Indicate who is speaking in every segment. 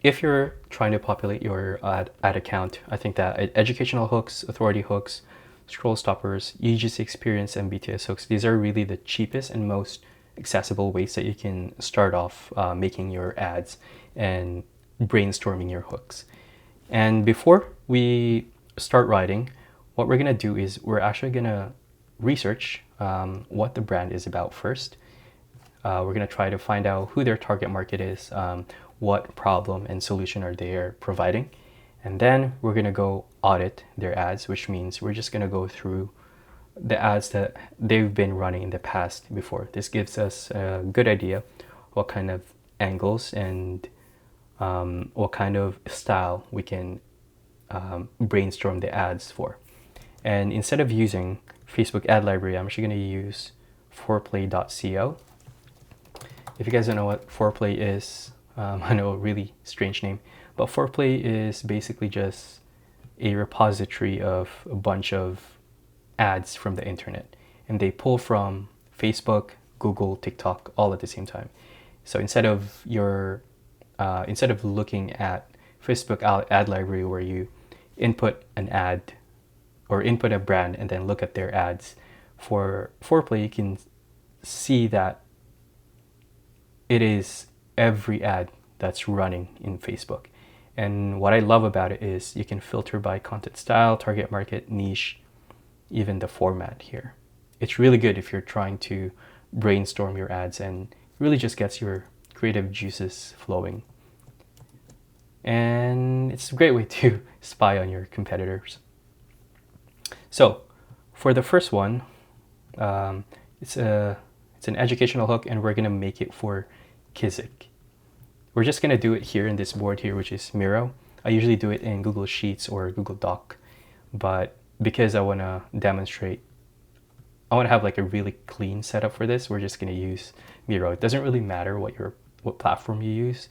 Speaker 1: if you're trying to populate your ad account, I think that educational hooks, authority hooks, scroll stoppers, UGC experience, and BTS hooks, these are really the cheapest and most accessible ways that you can start off making your ads and brainstorming your hooks. And before we start writing, what we're gonna do is we're actually gonna research what the brand is about first. We're gonna try to find out who their target market is, what problem and solution are they providing, and then we're gonna go audit their ads, which means we're just gonna go through the ads that they've been running in the past before. This gives us a good idea what kind of angles and what kind of style we can brainstorm the ads for. And instead of using Facebook ad library, I'm actually going to use foreplay.co. If you guys don't know what Foreplay is, I know a really strange name, but Foreplay is basically just a repository of a bunch of ads from the internet, and they pull from Facebook, Google, TikTok all at the same time. So instead of looking at Facebook ad library where you input an ad or input a brand and then look at their ads, for Foreplay you can see that it is every ad that's running in Facebook. And what I love about it is you can filter by content style, target market, niche, even the format here. It's really good if you're trying to brainstorm your ads, and really just gets your creative juices flowing. And it's a great way to spy on your competitors. So for the first one, it's an educational hook, and we're gonna make it for Kizik. We're just gonna do it here in this board here, which is Miro. I usually do it in Google Sheets or Google Doc, but because I wanna demonstrate, I wanna have like a really clean setup for this, we're just gonna use Miro. It doesn't really matter what platform you use.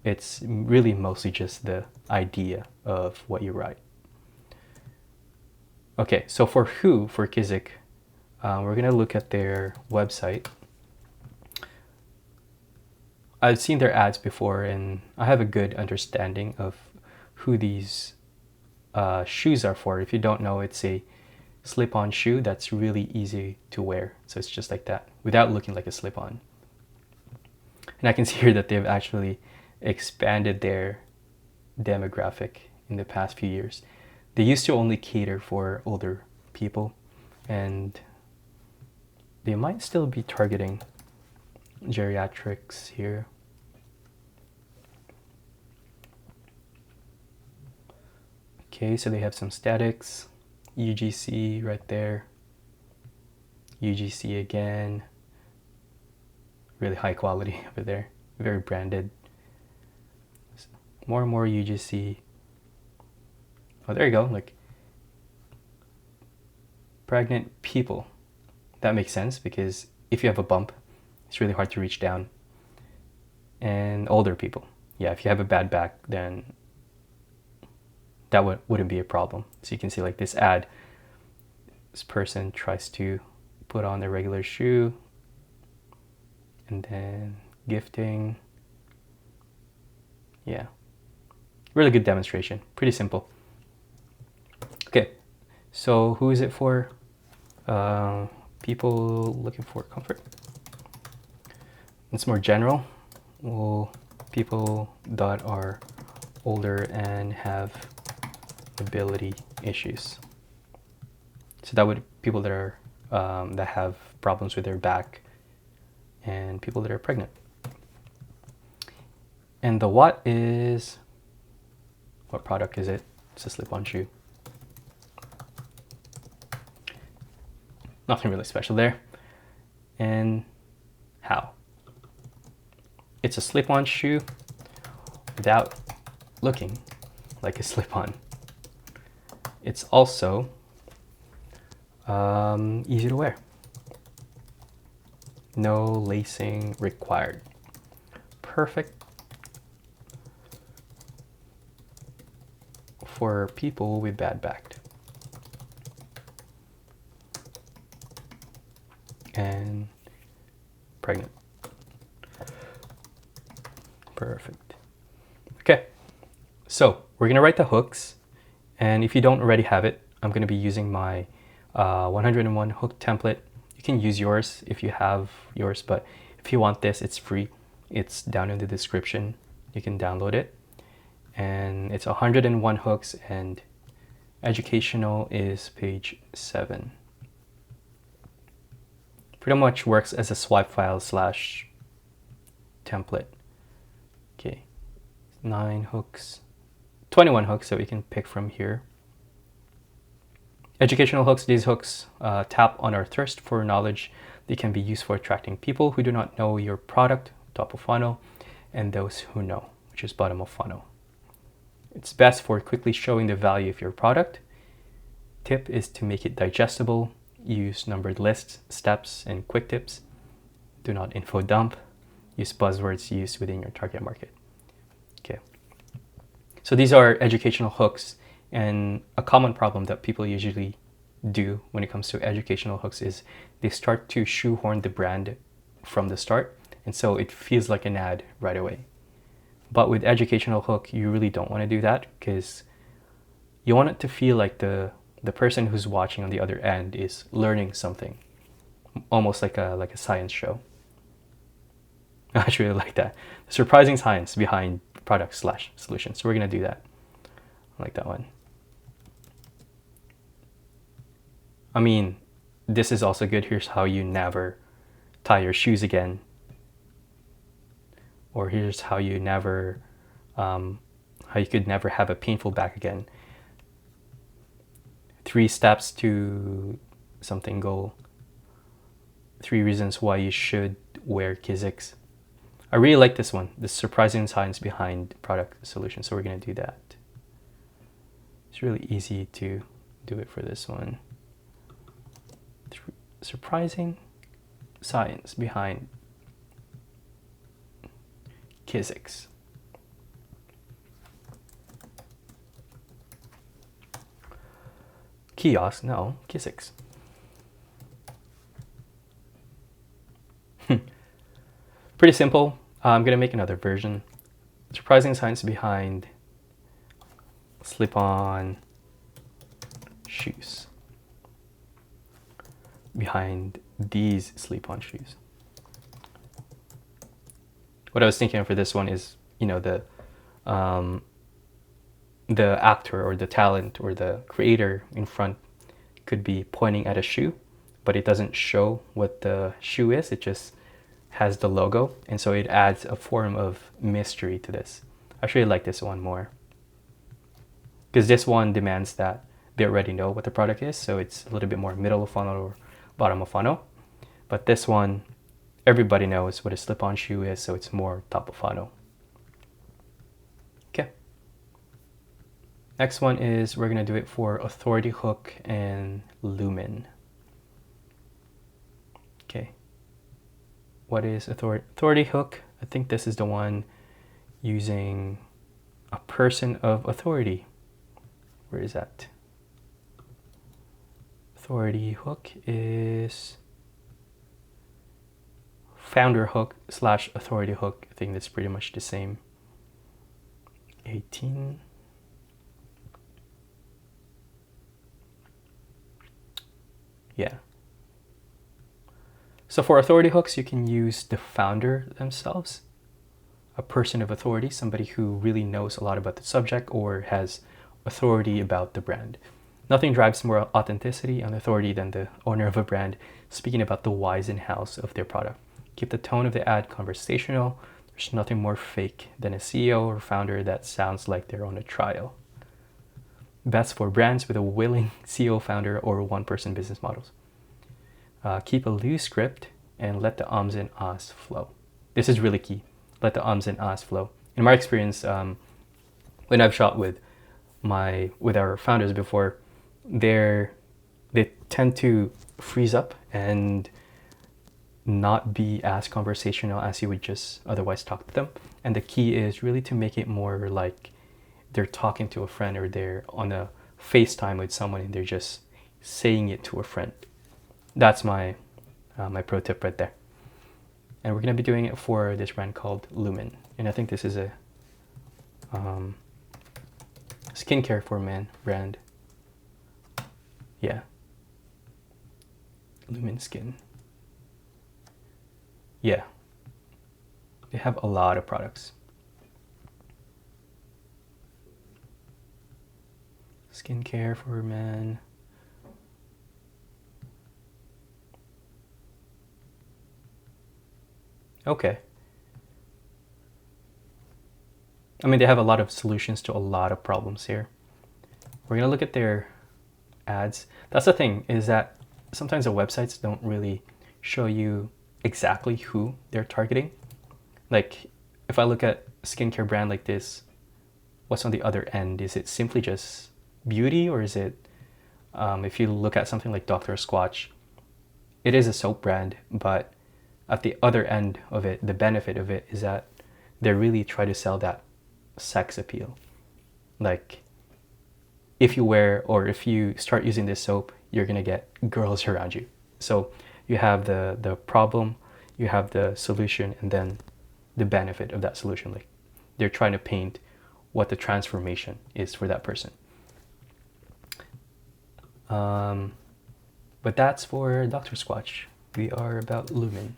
Speaker 1: It's really mostly just the idea of what you write. Okay, so for Kizik, we're gonna look at their website. I've seen their ads before, and I have a good understanding of who these shoes are for. If you don't know, it's a slip-on shoe that's really easy to wear. So it's just like that, without looking like a slip-on. And I can see here that they've actually expanded their demographic in the past few years. They used to only cater for older people, and they might still be targeting geriatrics here. Okay, so they have some statics, UGC right there, UGC again, really high quality over there, very branded. More and more UGC. Oh, there you go, like pregnant people. That makes sense, because if you have a bump, it's really hard to reach down. And older people. Yeah, if you have a bad back, then that wouldn't be a problem. So you can see like this ad, this person tries to put on their regular shoe, and then gifting. Yeah, really good demonstration, pretty simple. Okay, so who is it for? People looking for comfort. It's more general. Well, people that are older and have mobility issues. So that would people that are that have problems with their back, and people that are pregnant. And the what product is it? It's a slip-on shoe. Nothing really special there. And how? It's a slip-on shoe without looking like a slip-on. It's also easy to wear. No lacing required. Perfect for people with bad back and pregnant. Perfect. Okay, So we're gonna write the hooks, and if you don't already have it, I'm gonna be using my 101 hook template. You can use yours if you have yours, but if you want this, it's free. It's down in the description. You can download it, and it's 101 hooks, and educational is page 7. Pretty much works as a swipe file slash template. Okay, 9 hooks, 21 hooks that we can pick from here. Educational hooks, these hooks tap on our thirst for knowledge. They can be used for attracting people who do not know your product, top of funnel, and those who know, which is bottom of funnel. It's best for quickly showing the value of your product. Tip is to make it digestible. Use numbered lists, steps, and quick tips. Do not info dump. Use buzzwords used within your target market. Okay. So these are educational hooks, and a common problem that people usually do when it comes to educational hooks is they start to shoehorn the brand from the start, and so it feels like an ad right away. But with educational hook, you really don't want to do that, because you want it to feel like the person who's watching on the other end is learning something, almost like a science show. I actually really like that. The surprising science behind product slash solution. So we're gonna do that. I like that one. I mean, this is also good. Here's how you never tie your shoes again. Or here's how you never, how you could never have a painful back again. 3 steps to something goal. 3 reasons why you should wear Kizik's. I really like this one, the surprising science behind product solution. So we're gonna do that. It's really easy to do it for this one. Surprising science behind Kizik's. Kiosk, no, Kizik's. Pretty simple. I'm gonna make another version. Surprising science behind slip-on shoes. Behind these slip-on shoes. What I was thinking for this one is, you know, the actor or the talent or the creator in front could be pointing at a shoe, but it doesn't show what the shoe is. It just has the logo, and so it adds a form of mystery to this. I actually like this one more, because this one demands that they already know what the product is, so it's a little bit more middle of funnel or bottom of funnel. But this one, everybody knows what a slip-on shoe is, so it's more top of funnel. Okay. Next one is we're gonna do it for authority hook and lumen. Okay. What is authority hook? I think this is the one using a person of authority. Where is that? Authority hook is founder hook slash authority hook. I think that's pretty much the same. 18. Yeah. So for authority hooks, you can use the founder themselves, a person of authority, somebody who really knows a lot about the subject or has authority about the brand. Nothing drives more authenticity and authority than the owner of a brand speaking about the whys and hows of their product. Keep the tone of the ad conversational. There's nothing more fake than a CEO or founder that sounds like they're on a trial. Best for brands with a willing CEO founder or one-person business models. Keep a loose script and let the ums and ahs flow. This is really key. Let the ums and ahs flow. In my experience, when I've shot with our founders before, they tend to freeze up and not be as conversational as you would just otherwise talk to them. And the key is really to make it more like they're talking to a friend, or they're on a FaceTime with someone and they're just saying it to a friend. That's my pro tip right there. And we're going to be doing it for this brand called Lumen. And I think this is a skincare for men brand. Yeah. Lumen Skin. Yeah. They have a lot of products. Skincare for men. Okay. I mean, they have a lot of solutions to a lot of problems here. We're gonna look at their ads. That's the thing, is that sometimes the websites don't really show you exactly who they're targeting. Like, if I look at a skincare brand like this, what's on the other end? Is it simply just beauty, or is it, if you look at something like Dr. Squatch, it is a soap brand, but at the other end of it, the benefit of it is that they really try to sell that sex appeal. Like, if you wear, or if you start using this soap, you're gonna get girls around you. So you have the problem, you have the solution, and then the benefit of that solution. Like, they're trying to paint what the transformation is for that person. But that's for Dr. Squatch. We are about Lumen.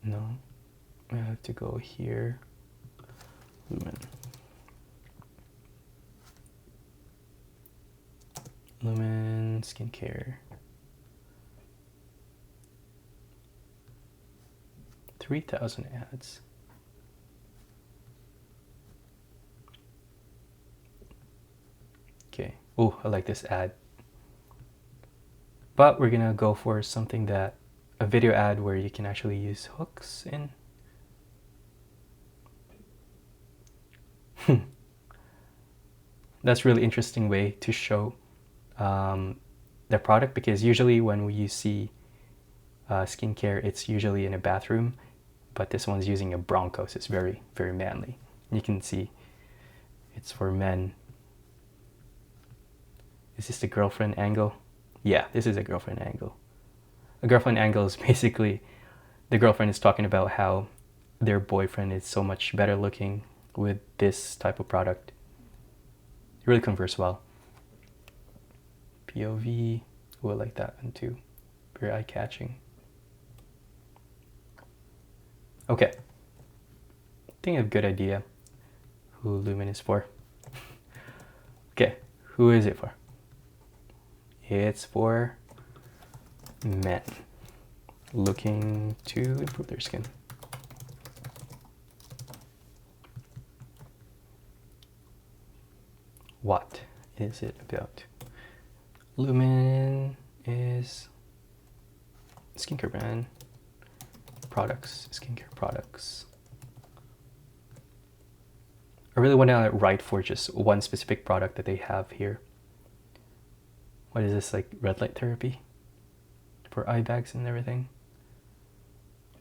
Speaker 1: No, I have to go here. Lumen. Lumen skincare. 3,000 ads. Okay. Oh, I like this ad. But we're gonna go for something that, a video ad where you can actually use hooks in. That's a really interesting way to show the product, because usually when you see skincare, it's usually in a bathroom, but this one's using a Bronco, so it's very, very manly. You can see it's for men. Is this the girlfriend angle? Yeah, this is a girlfriend angle. A girlfriend angle is basically the girlfriend is talking about how their boyfriend is so much better looking with this type of product. It really converts well. POV, oh, I like that one too. Very eye-catching. Okay. I think I have a good idea who Lumen is for. Okay, who is it for? It's for men looking to improve their skin. What is it about? Lumen is skincare brand. Products, skincare products. I really want to write for just one specific product that they have here. What is this, like red light therapy for eye bags and everything?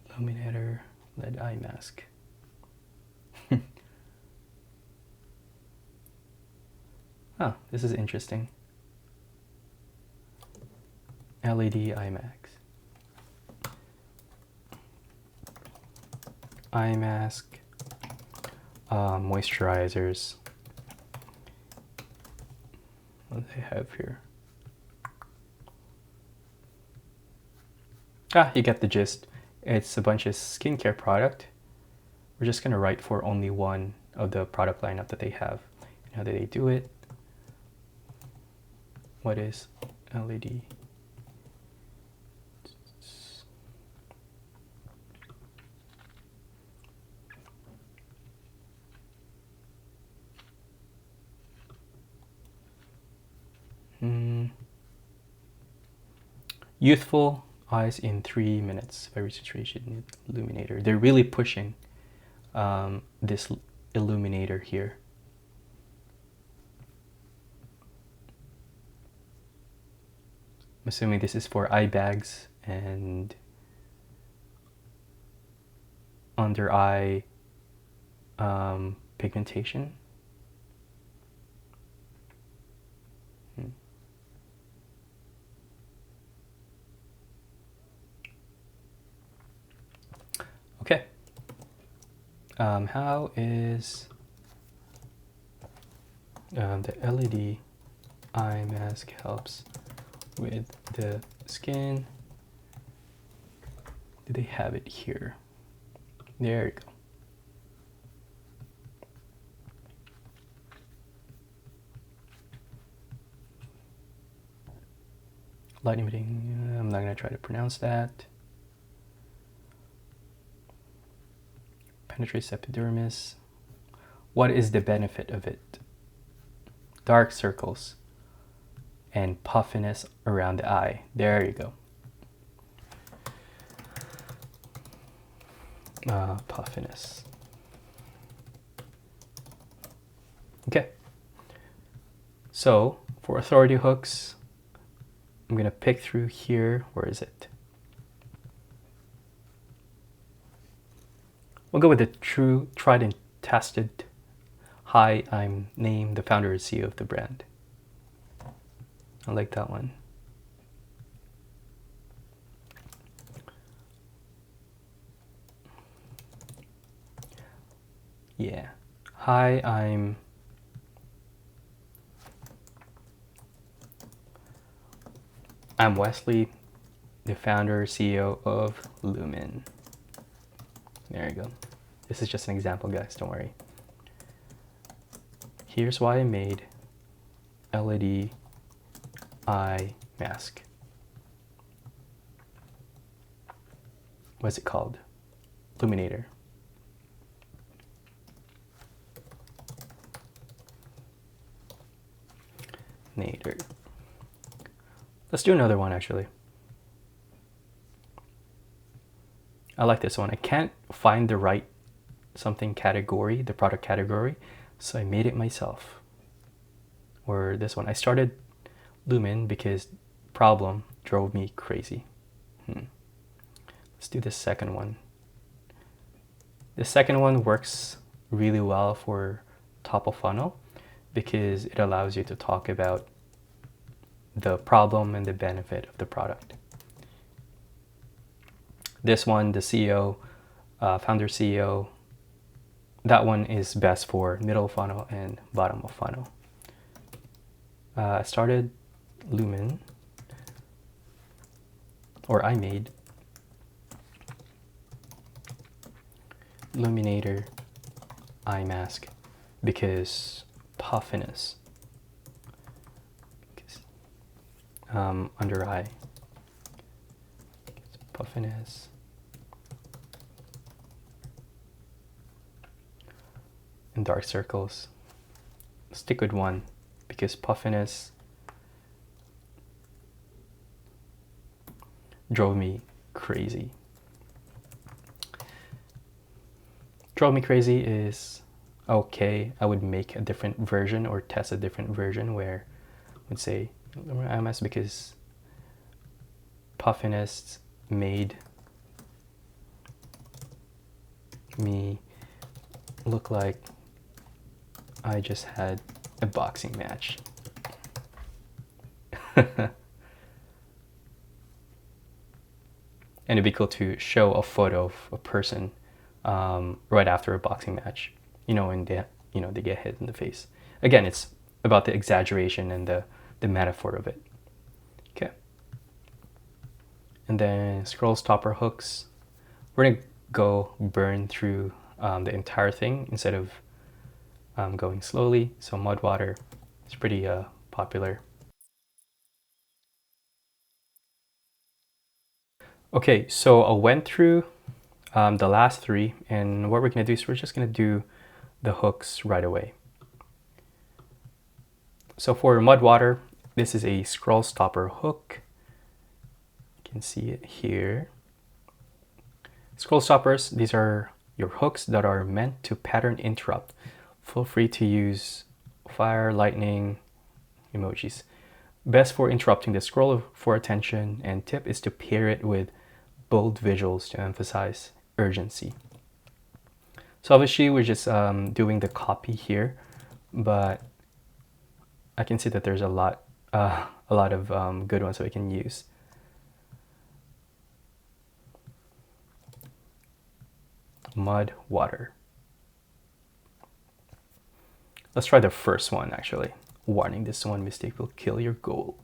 Speaker 1: Illuminator, lead eye mask. Oh, this is interesting. LED eye mask. Eye mask. Moisturizers. What do they have here? Ah, you get the gist. It's a bunch of skincare product. We're just gonna write for only one of the product lineup that they have. And how do they do it? What is LED? Youthful eyes in 3 minutes. Very saturation illuminator. They're really pushing this illuminator here. I'm assuming this is for eye bags and under eye pigmentation. Okay, How is the LED eye mask helps with the skin? Do they have it here? There you go. Light emitting, I'm not gonna try to pronounce that. Penetrates epidermis. What is the benefit of it? Dark circles and puffiness around the eye. There you go. Puffiness. Okay. So for authority hooks, I'm gonna pick through here. Where is it? We'll go with the true, tried and tested. Hi, I'm Naeem, the founder and CEO of the brand. I like that one. Yeah. Hi, I'm Wesley, the founder, CEO of Lumen. There you go. This is just an example, guys, don't worry. Here's why I made LED eye mask. What's it called? Illuminator. Nader. Let's do another one actually. I like this one. I can't find the right something category, the product category, so I made it myself. Or this one. I started Lumen because problem drove me crazy. Let's do the second one. The second one works really well for top of funnel because it allows you to talk about the problem and the benefit of the product. This one, the CEO, founder CEO, that one is best for middle funnel and bottom of funnel. I started Lumen, or I made Illuminator eye mask because puffiness, under eye, puffiness, and dark circles. Stick with one because puffiness drove me crazy. Drove me crazy is okay. I would make a different version or test a different version where I would say MS because puffiness made me look like I just had a boxing match. And it'd be cool to show a photo of a person right after a boxing match, and they get hit in the face. Again, it's about the exaggeration and the metaphor of it. Okay. And then scroll stopper hooks. We're gonna go burn through the entire thing instead of going slowly. So mud water is pretty popular. Okay, so I went through the last three, and what we're gonna do is we're just gonna do the hooks right away. So for mud water, this is a scroll stopper hook. You can see it here. Scroll stoppers, these are your hooks that are meant to pattern interrupt. Feel free to use fire, lightning, emojis. Best for interrupting the scroll for attention, and tip is to pair it with bold visuals to emphasize urgency. So obviously we're just doing the copy here, but I can see that there's a lot of good ones that we can use. Mud water. Let's try the first one actually. Warning, this one mistake will kill your goal.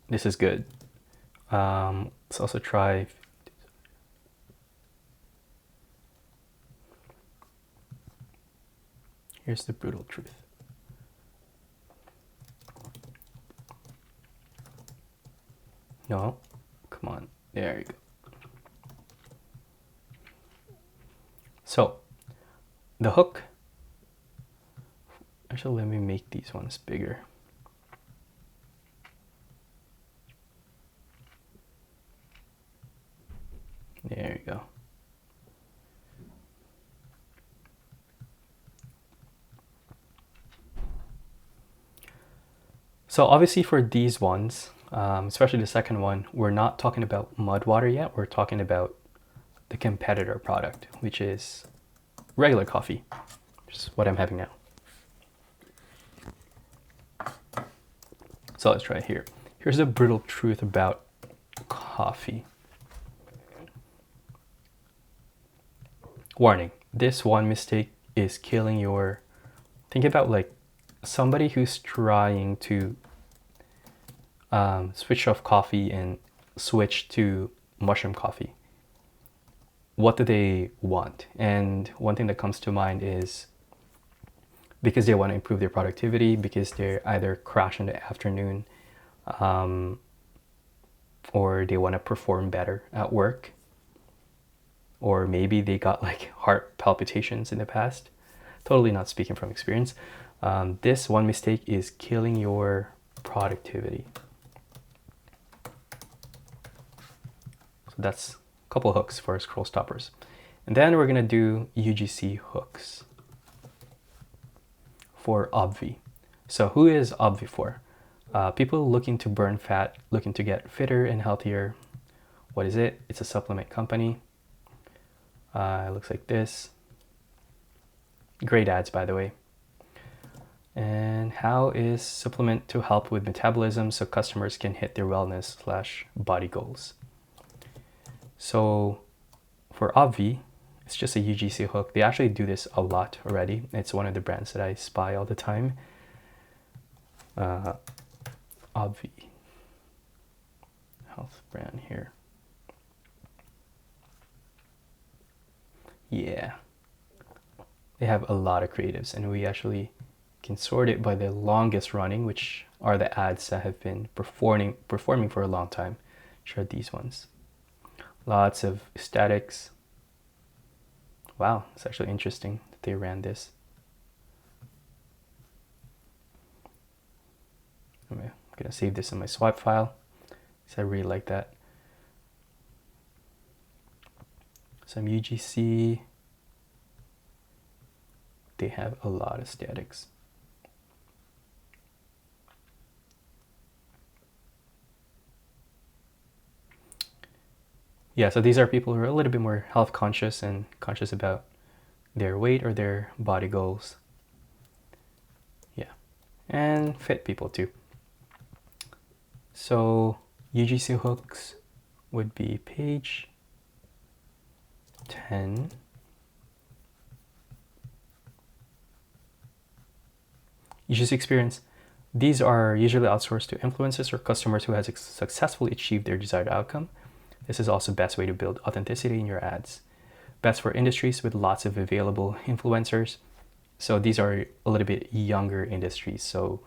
Speaker 1: This is good. Let's also try. Here's the brutal truth. No, come on, there you go. So the hook, actually let me make these ones bigger. There you go. So obviously for these ones, especially the second one, we're not talking about mud water yet. We're talking about the competitor product, which is regular coffee, which is what I'm having now. So let's try it here. Here's the brutal truth about coffee. Warning, this one mistake is killing your, think about like somebody who's trying to switch off coffee and switch to mushroom coffee. What do they want? And one thing that comes to mind is because they want to improve their productivity, because they're either crash in the afternoon, or they want to perform better at work, or maybe they got like heart palpitations in the past. Totally not speaking from experience. This one mistake is killing your productivity. So that's a couple hooks for scroll stoppers. And then we're gonna do UGC hooks for obvi. So who is obvi for? People looking to burn fat, looking to get fitter and healthier. What is it? It's a supplement company. It looks like this. Great ads, by the way. And how is supplement to help with metabolism so customers can hit their wellness/body goals? So for Obvi, it's just a UGC hook. They actually do this a lot already. It's one of the brands that I spy all the time. Obvi, health brand here. Yeah, they have a lot of creatives, and we actually can sort it by the longest running, which are the ads that have been performing for a long time, which are these ones. Lots of statics. Wow, it's actually interesting that they ran this. I'm gonna save this in my swipe file because I really like that. Some UGC. They have a lot of statics. Yeah, so these are people who are a little bit more health conscious and conscious about their weight or their body goals. Yeah, and fit people too. So UGC hooks would be page 10. UGC experience. These are usually outsourced to influencers or customers who has successfully achieved their desired outcome. This is also the best way to build authenticity in your ads. Best for industries with lots of available influencers. So these are a little bit younger industries. So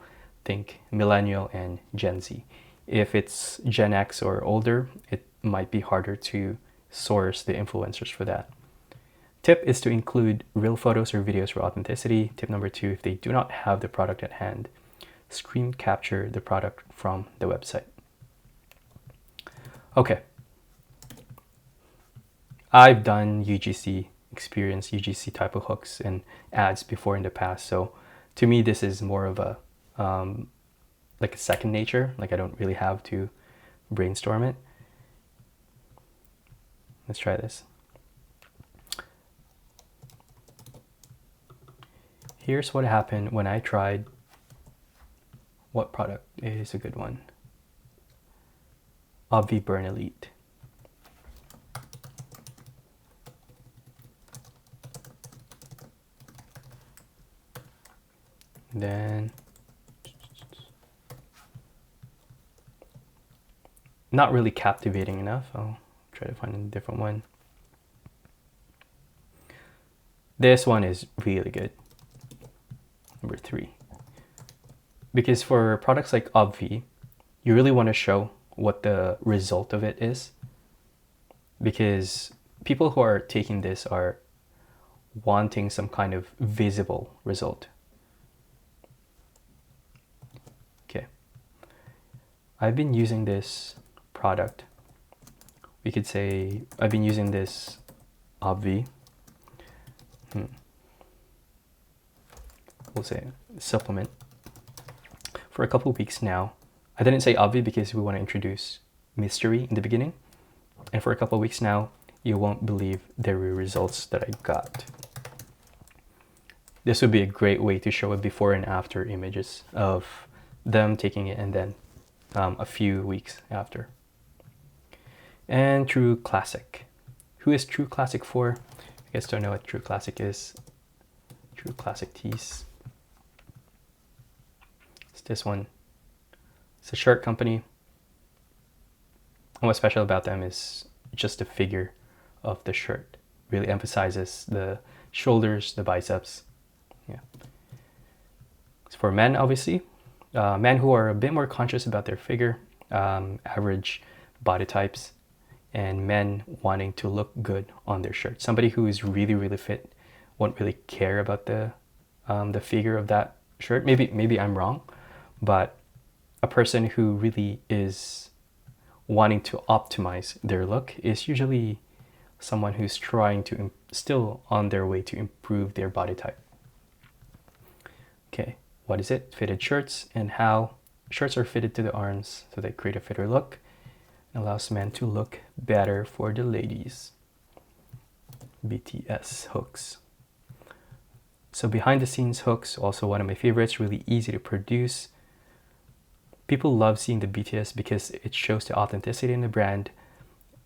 Speaker 1: think millennial and Gen Z. If it's Gen X or older, it might be harder to source the influencers for that. Tip is to include real photos or videos for authenticity. Tip number 2, if they do not have the product at hand, screen capture the product from the website. Okay. I've done UGC experience, UGC type of hooks and ads before in the past. So to me, this is more of a, like a second nature. Like I don't really have to brainstorm it. Let's try this. Here's what happened when I tried, what product is a good one? Obvi Burn Elite. And then not really captivating enough. I'll try to find a different one. This one is really good. Number 3. Because for products like Obvi, you really want to show what the result of it is. Because people who are taking this are wanting some kind of visible result. Okay. I've been using this product. We could say I've been using this Obvi. We'll say supplement for a couple of weeks now. I didn't say Obvi because we want to introduce mystery in the beginning. And for a couple of weeks now, you won't believe the results that I got. This would be a great way to show a before and after images of them taking it and then a few weeks after. And True Classic. Who is True Classic for? You guys don't know what True Classic is. True Classic Tees. It's this one. It's a shirt company. And what's special about them is just the figure of the shirt. Really emphasizes the shoulders, the biceps. Yeah. It's for men, obviously. Men who are a bit more conscious about their figure, average body types, and men wanting to look good on their shirt. Somebody who is really, really fit won't really care about the figure of that shirt. Maybe I'm wrong, but a person who really is wanting to optimize their look is usually someone who's trying to still on their way to improve their body type. Okay, what is it? Fitted shirts, and how shirts are fitted to the arms so they create a fitter look. It allows men to look better for the ladies. BTS hooks. So behind the scenes hooks, also one of my favorites, really easy to produce. People love seeing the BTS because it shows the authenticity in the brand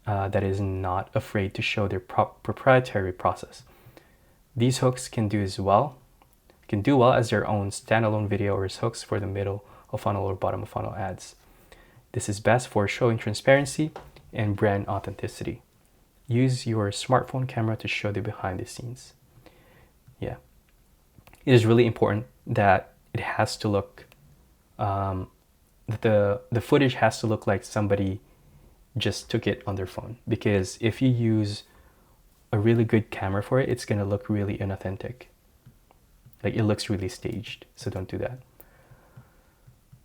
Speaker 1: that is not afraid to show their proprietary process. These hooks can do well as their own standalone video or as hooks for the middle of funnel or bottom of funnel ads. This is best for showing transparency and brand authenticity. Use your smartphone camera to show the behind the scenes. Yeah, it is really important that it has to look the footage has to look like somebody just took it on their phone, because if you use a really good camera for it, it's going to look really inauthentic. Like it looks really staged, so don't do that.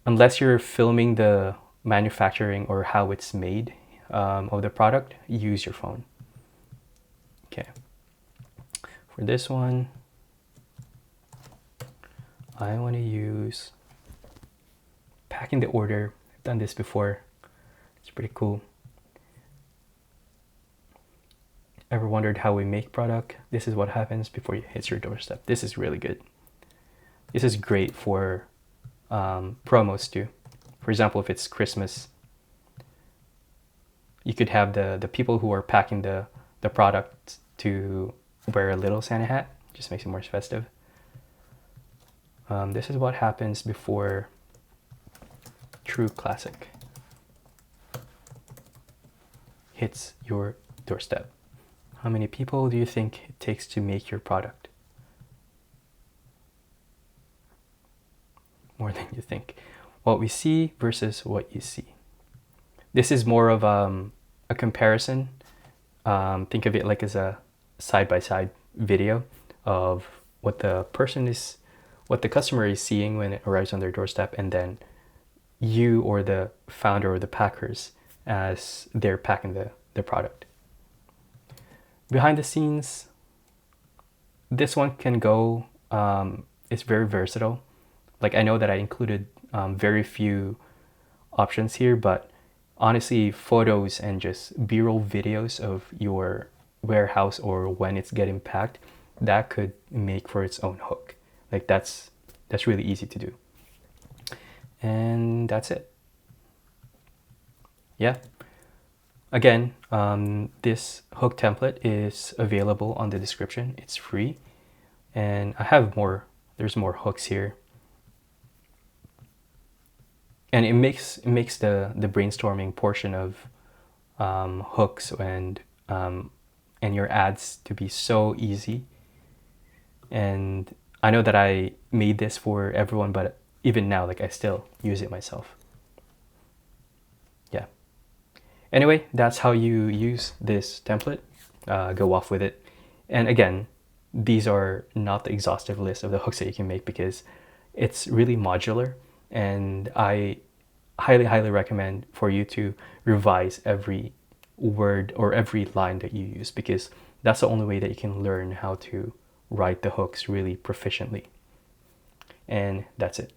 Speaker 1: Unless you're filming the manufacturing or how it's made of the product, use your phone. Okay. For this one, I want to use packing the order. I've done this before. It's pretty cool. Ever wondered how we make product? This is what happens before it hits your doorstep. This is really good. This is great for promos too. For example, if it's Christmas, you could have the people who are packing the product to wear a little Santa hat. Just makes it more festive. This is what happens before True Classic hits your doorstep. How many people do you think it takes to make your product? More than you think. What we see versus what you see. This is more of a comparison. Think of it like as a side-by-side video of what the customer is seeing when it arrives on their doorstep, and then you or the founder or the packers as they're packing the product. Behind the scenes, this one can go, it's very versatile. Like I know that I included very few options here, but honestly, photos and just B-roll videos of your warehouse or when it's getting packed, that could make for its own hook. Like that's really easy to do. And that's it. Yeah. Again, this hook template is available on the description. It's free. And I have more, there's more hooks here. and it makes the brainstorming portion of hooks and your ads to be so easy. And I know that I made this for everyone, but even now, like, I still use it myself. Yeah. Anyway, that's how you use this template. Go off with it. And again, these are not the exhaustive list of the hooks that you can make, because it's really modular, and I highly recommend for you to revise every word or every line that you use, because that's the only way that you can learn how to write the hooks really proficiently. And that's it.